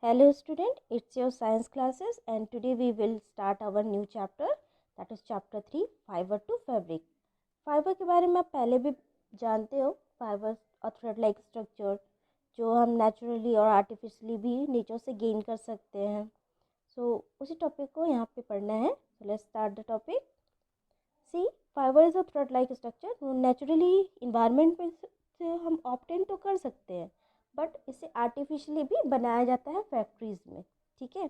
Hello student, it's your science classes and today we will start our new chapter, that is chapter 3 fiber to fabric. Fibre के बारे में आप पहले भी जानते हो, फाइबर और थ्रेड लाइक स्ट्रक्चर जो हम नेचुरली और आर्टिफिशियली भी नेचर से गेन कर सकते हैं. उसी टॉपिक को यहाँ पे पढ़ना है. Let's start the topic. See, fibre is a thread like structure. Naturally environment में से हम ऑब्टेन तो कर सकते हैं, बट इसे आर्टिफिशियली भी बनाया जाता है फैक्ट्रीज में. ठीक है,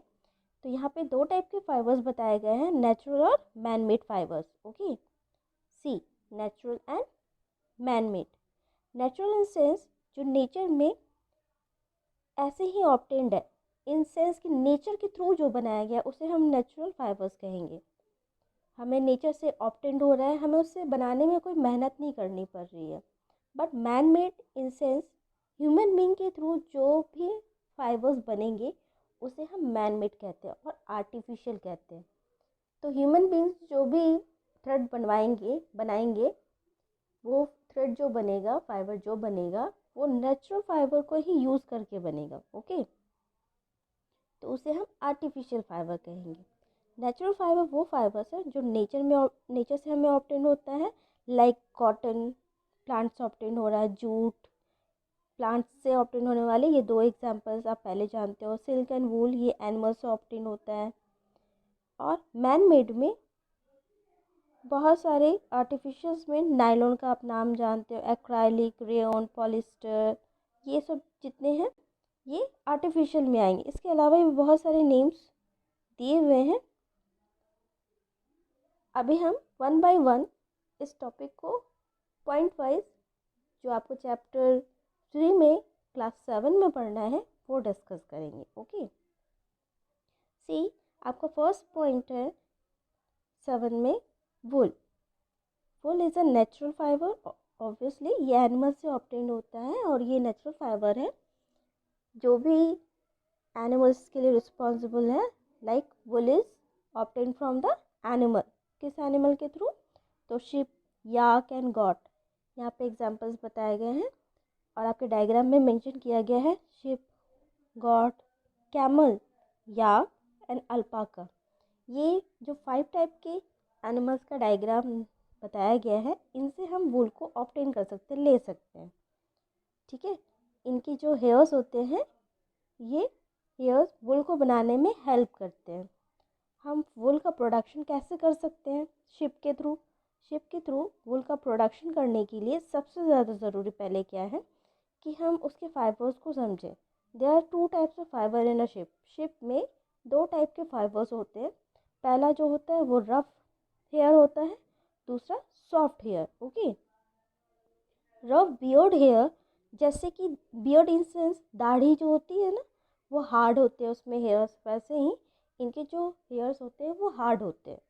तो यहाँ पे दो टाइप के फाइबर्स बताए गए हैं, नेचुरल और man made fibres. Okay, see, natural and man made. Natural in sense जो नेचर में ऐसे ही ऑब्टेन्ड है, इन सेंस कि नेचर के थ्रू जो बनाया गया उसे हम नेचुरल फाइबर्स कहेंगे. हमें नेचर से ऑब्टेन्ड हो रहा है, हमें उससे बनाने में कोई मेहनत नहीं करनी पड़ रही है. But man made in sense human being के थ्रू जो भी फाइबर्स बनेंगे उसे हम मैन मेड कहते हैं और आर्टिफिशियल कहते हैं. तो ह्यूमन बीइंग्स जो भी थ्रेड बनाएंगे वो थ्रेड जो बनेगा, फाइबर जो बनेगा वो नेचुरल फाइबर को ही यूज़ करके बनेगा. ओके, तो उसे हम आर्टिफिशियल फाइबर कहेंगे. नेचुरल फाइबर वो फाइबर्स है जो नेचर से हमें ऑब्टेन होता है, लाइक कॉटन प्लांट से ऑब्टेन हो रहा है, जूट प्लांट्स से ऑब्टेन होने वाले ये दो एग्जांपल्स आप पहले जानते हो. सिल्क एंड वूल ये एनिमल से ऑब्टेन होता है. और मैन मेड में बहुत सारे आर्टिफिशियल्स में नायलॉन का आप नाम जानते हो, एक्राइलिक, रेयन, पॉलिस्टर, ये सब जितने हैं ये आर्टिफिशियल में आएंगे. इसके अलावा भी बहुत सारे नेम्स दिए हुए हैं. अभी हम वन बाय वन इस टॉपिक को पॉइंट वाइज जो आपको चैप्टर 3 में क्लास 7 में पढ़ना है वो डिस्कस करेंगे. ओके, सी, आपका फर्स्ट पॉइंट है 7 में, wool. Wool is a natural fibre. Obviously ये एनिमल से ऑब्टेन होता है और ये नेचुरल फाइबर है जो भी एनिमल्स के लिए रिस्पॉन्सिबल है. Like wool is obtain from the animal. किस एनिमल के थ्रू? तो शिप, याक एंड गॉट. यहाँ पे एग्जांपल्स बताए गए हैं और आपके डायग्राम में मेंशन किया गया है ship, got, camel, yak and alpaca. ये जो 5 टाइप के एनिमल्स का डायग्राम बताया गया है, इनसे हम वूल को ऑब्टेन कर सकते हैं, ले सकते हैं. ठीक है, इनकी जो हेयर्स होते हैं ये हेयर्स वूल को बनाने में हेल्प करते हैं. हम वूल का प्रोडक्शन कैसे कर सकते हैं? शिप के थ्रू. शिप के थ्रू वूल का प्रोडक्शन करने के लिए सबसे ज़्यादा ज़रूरी पहले क्या है कि हम उसके फाइबर्स को समझें. There are 2 types of fibre in a sheep. Sheep में 2 टाइप के फाइबर्स होते हैं. पहला जो होता है वो रफ हेयर होता है, दूसरा soft hair. Okay, rough beard hair, जैसे कि बियर्ड इन सेंस दाढ़ी जो होती है ना वो हार्ड होते हैं उसमें हेयर्स, वैसे ही इनके जो हेयर्स होते हैं वो हार्ड होते हैं.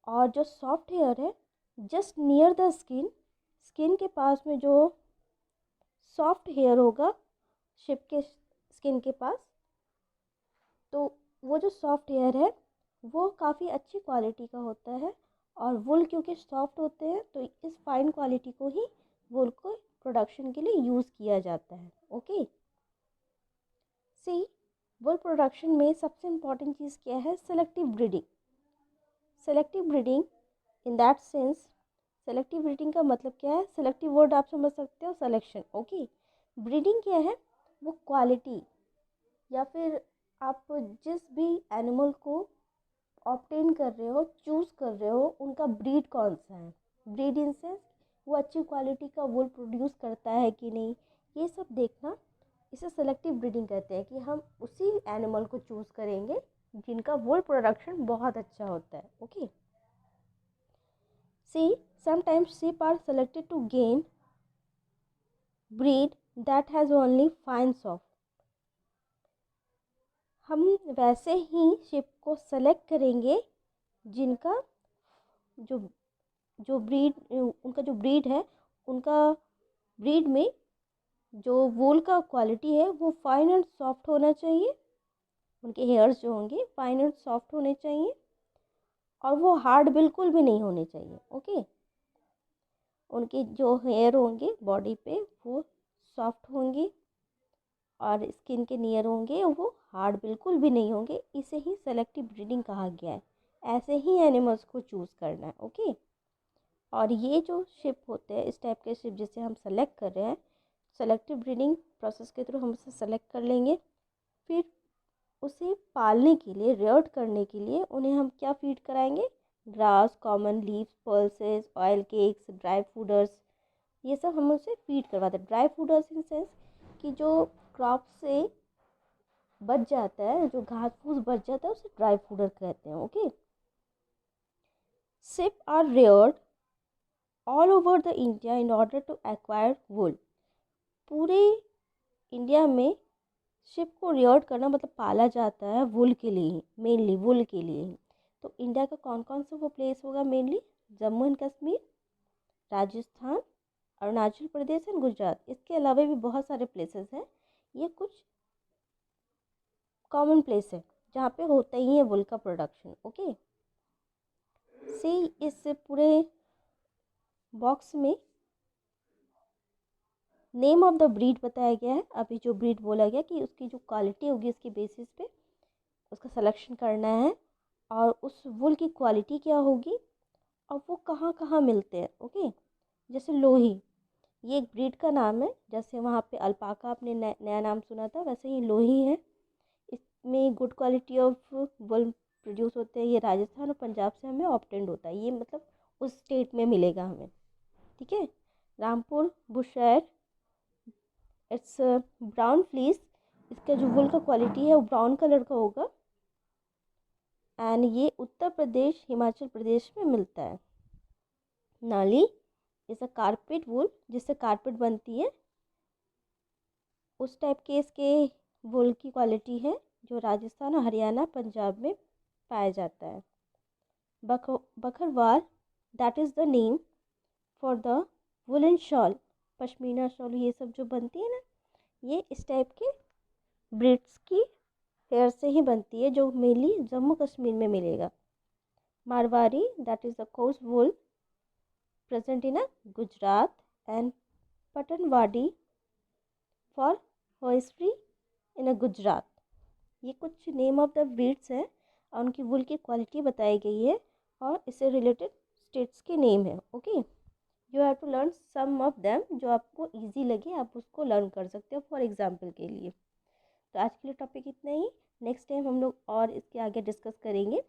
और जो सॉफ्ट हेयर है, just near the skin, skin के पास में जो सॉफ्ट हेयर होगा शिप के स्किन के पास, तो वो जो सॉफ्ट हेयर है वो काफ़ी अच्छी क्वालिटी का होता है. और वुल क्योंकि सॉफ्ट होते हैं तो इस फाइन क्वालिटी को ही वुल को प्रोडक्शन के लिए यूज़ किया जाता है. ओके, सी, वुल प्रोडक्शन में सबसे इम्पॉर्टेंट चीज़ क्या है? Selective breeding. Selective breeding in that sense, selective breeding का मतलब क्या है? सेलेक्टिव वर्ड आप समझ सकते हो, सिलेक्शन. ओके, ब्रीडिंग क्या है? वो क्वालिटी या फिर आप जिस भी एनिमल को ऑब्टेन कर रहे हो, चूज़ कर रहे हो, उनका ब्रीड कौन सा है. ब्रीड इन सेंस वो अच्छी क्वालिटी का वूल प्रोड्यूस करता है कि नहीं, ये सब देखना, इसे सेलेक्टिव ब्रीडिंग कहते हैं. कि हम उसी एनिमल को चूज़ करेंगे जिनका वूल प्रोडक्शन बहुत अच्छा होता है. Okay, see, sometimes sheep are selected to gain breed that has only fine soft. हम वैसे ही शिप को सेलेक्ट करेंगे जिनका जो जो ब्रीड उनका जो ब्रीड है, उनका ब्रीड में जो वूल का क्वालिटी है वो फाइन एंड सॉफ्ट होना चाहिए. उनके हेयर्स जो होंगे फाइन एंड सॉफ्ट होने चाहिए और वो हार्ड बिल्कुल भी नहीं होने चाहिए. ओके, उनके जो हेयर होंगे बॉडी पे वो सॉफ्ट होंगे और स्किन के नियर होंगे, वो हार्ड बिल्कुल भी नहीं होंगे। इसे ही सेलेक्टिव ब्रीडिंग कहा गया है। ऐसे ही एनिमल्स को चूज़ करना है, ओके। और ये जो शिप होते हैं, इस टाइप के शिप जिसे हम सेलेक्ट कर रहे हैं, सेलेक्टिव ब्रीडिंग प्रोसेस के थ्रू हम उसे सेलेक्ट कर लेंगे। फिर उसे पालने के लिए, रेयर्ड करने के लिए उन्हें हम क्या फीड कराएंगे? Grass, common leaves, pulses, oil cakes, dry fodders, ये सब हम उसे फीड करवाते हैं। ड्राई फूडर्स इन सेंस कि जो क्रॉप से बच जाता है, जो घास फूस बच जाता है, उसे ड्राई फूडर कहते हैं, okay. Sheep are reared all over the India in order to acquire wool. पूरे इंडिया में शिप को रियर्ड करना मतलब पाला जाता है वुल के लिए ही, मेनली वुल के लिए ही। तो इंडिया का कौन कौन सा वो प्लेस होगा? Mainly Jammu and Kashmir, Rajasthan, Arunachal Pradesh and Gujarat. इसके अलावा भी बहुत सारे प्लेसेस हैं। ये कुछ कॉमन प्लेस है जहाँ पे होता ही है वुल का प्रोडक्शन, ओके। सी इस पूरे बॉक्स में नेम ऑफ द ब्रीड बताया गया है। अभी जो ब्रीड बोला गया कि उसकी जो क्वालिटी होगी उसके बेसिस पे उसका सिलेक्शन करना है, और उस वुल की क्वालिटी क्या होगी और वो कहाँ कहाँ मिलते हैं, ओके। जैसे लोही, ये एक ब्रीड का नाम है। जैसे वहाँ पे अल्पाका आपने नया नाम सुना था, वैसे ही लोही है। इसमें good quality of wool produce होते हैं। ये राजस्थान और पंजाब से हमें ऑब्टेंड होता है। ये मतलब उस स्टेट में मिलेगा हमें, ठीक है। Rampur Bushahr, it's brown fleece. इसका जो वुल का क्वालिटी है वो ब्राउन कलर का होगा। एंड ये उत्तर प्रदेश, हिमाचल प्रदेश में मिलता है। नाली इज़ अ कारपेट वुल, जिससे कारपेट बनती है, उस टाइप के इसके वुल की क्वालिटी है जो राजस्थान और हरियाणा, पंजाब में पाया जाता है। Bakarwal, that is the name for the woollen shawl, pashmina shawl ये सब जो बनती है ना, ये इस टाइप के ब्रीड्स की हेयर से ही बनती है, जो मेनली जम्मू कश्मीर में मिलेगा। Marwari, that is the coarse wool present in Gujarat, and Patanwadi for hosiery in Gujarat. ये कुछ नेम ऑफ द ब्रीड्स हैं और उनकी वुल की क्वालिटी बताई गई है, और इससे रिलेटेड स्टेट्स के नेम है, okay. You have to learn some of them, जो आपको इजी लगे आप उसको लर्न कर सकते हो फॉर एग्जाम्पल के लिए। तो आज के लिए टॉपिक इतना ही। नेक्स्ट टाइम हम लोग और इसके आगे डिस्कस करेंगे।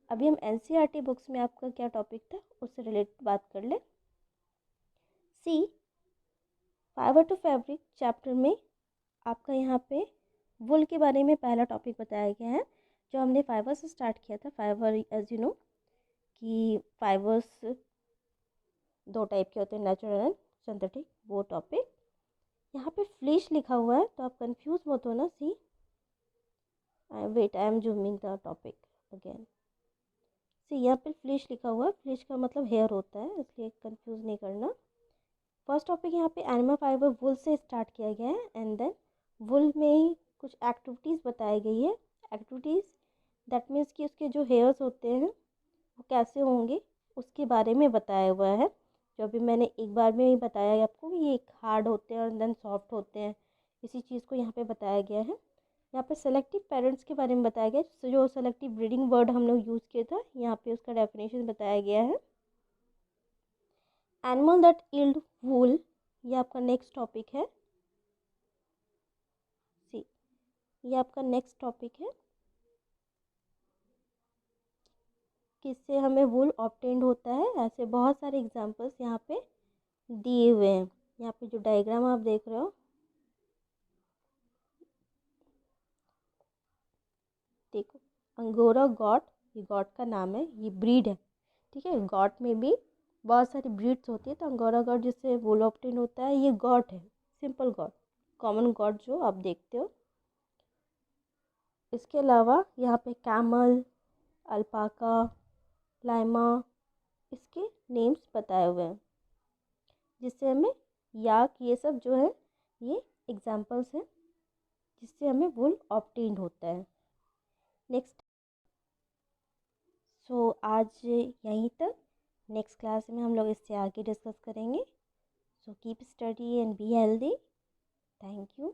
अभी हम एनसीईआरटी बुक्स में आपका क्या टॉपिक था उससे रिलेटेड बात कर ले। See fibre to fabric chapter में आपका यहाँ पे वुल के बारे में पहला टॉपिक बताया गया है, जो हमने फाइबर से स्टार्ट किया था। फाइबर एज यू नो कि फाइबर्स दो टाइप के होते हैं, नेचुरल एंड सिंथेटिक, वो टॉपिक। यहाँ पे फ्लीश लिखा हुआ है तो आप कंफ्यूज मत हो ना। See wait, I am zooming the topic again. See यहाँ पे फ्लीश लिखा हुआ है, फ्लीश का मतलब हेयर होता है, इसलिए कंफ्यूज नहीं करना। फर्स्ट टॉपिक यहाँ पे एनिमल फाइबर वुल से स्टार्ट किया गया है, एंड देन वुल में कुछ एक्टिविटीज़ बताई गई है। एक्टिविटीज़ दैट मीन्स कि उसके जो हेयर्स होते हैं वो कैसे होंगे उसके बारे में बताया हुआ है। जो अभी मैंने एक बार में ही बताया है आपको, ये एक हार्ड होते हैं और देन सॉफ्ट होते हैं, इसी चीज़ को यहाँ पे बताया गया है। यहाँ पे सेलेक्टिव पेरेंट्स के बारे में बताया गया है। जो सेलेक्टिव ब्रीडिंग वर्ड हम लोग यूज़ किया था, यहाँ पे उसका डेफिनेशन बताया गया है। एनिमल दैट यील्ड वूल, ये आपका नेक्स्ट टॉपिक है। सी ये आपका नेक्स्ट टॉपिक है, किससे हमें वूल ऑब्टेन्ड होता है। ऐसे बहुत सारे एग्जांपल्स यहाँ पे दिए हुए हैं। यहाँ पे जो डायग्राम आप देख रहे हो, देखो अंगोरा गॉट, ये गॉट का नाम है, ये ब्रीड है, ठीक है। गॉट में भी बहुत सारी ब्रीड्स होती है, तो अंगोरा गॉट जिससे वूल ऑब्टेन होता है, ये गॉट है, सिंपल गॉट, कॉमन गॉट जो आप देखते हो। इसके अलावा यहाँ पे कैमल, अल्पाका, लाइमा, इसके नेम्स बताए हुए हैं, जिससे हमें याक, ये सब जो है ये एग्जाम्पल्स हैं जिससे हमें वुल ऑब्टेन्ड होता है। नेक्स्ट, सो आज यहीं तक। नेक्स्ट क्लास में हम लोग इससे आगे डिस्कस करेंगे। So keep study and be healthy. Thank you.